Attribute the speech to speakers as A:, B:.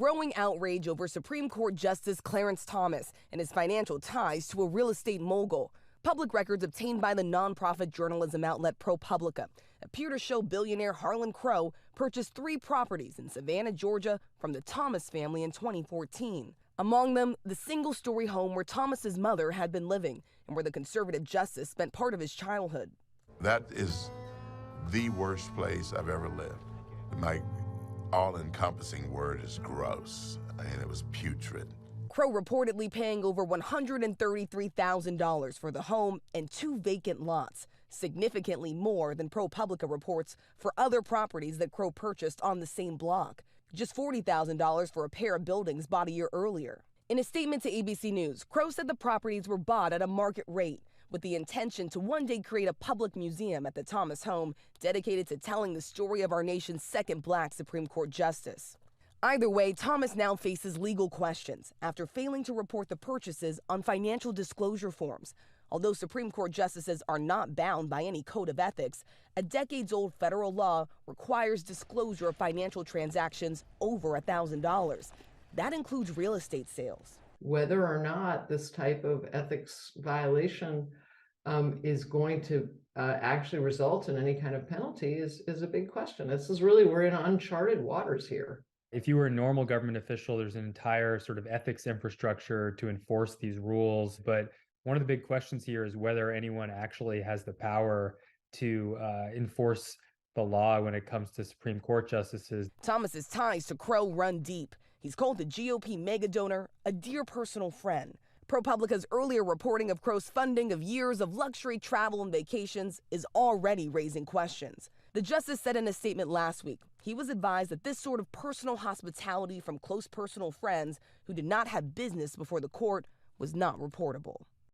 A: growing outrage over Supreme Court Justice Clarence Thomas and his financial ties to a real estate mogul. Public records obtained by the nonprofit journalism outlet ProPublica appear to show billionaire Harlan Crow purchased 3 properties in Savannah, Georgia from the Thomas family in 2014. Among them, the single-story home where Thomas's mother had been living and where the conservative justice spent part of his childhood.
B: That is the worst place I've ever lived. My all-encompassing word is gross. I mean, it was putrid.
A: Crow reportedly paying over $133,000 for the home and 2 vacant lots, significantly more than ProPublica reports for other properties that Crow purchased on the same block. Just $40,000 for a pair of buildings bought a year earlier. In a statement to ABC News, Crow said the properties were bought at a market rate with the intention to one day create a public museum at the Thomas home dedicated to telling the story of our nation's second black Supreme Court justice. Either way, Thomas now faces legal questions after failing to report the purchases on financial disclosure forms. Although Supreme Court justices are not bound by any code of ethics, a decades-old federal law requires disclosure of financial transactions over $1,000. That includes real estate sales.
C: Whether or not this type of ethics violation is going to actually result in any kind of penalty is a big question. This is really, we're in uncharted waters here.
D: If you were a normal government official, there's an entire sort of ethics infrastructure to enforce these rules. But one of the big questions here is whether anyone actually has the power to enforce the law when it comes to Supreme Court justices.
A: Thomas's ties to Crow run deep. He's called the GOP mega donor a dear personal friend. ProPublica's earlier reporting of Crow's funding of years of luxury travel and vacations is already raising questions. The justice said in a statement last week he was advised that this sort of personal hospitality from close personal friends who did not have business before the court was not reportable.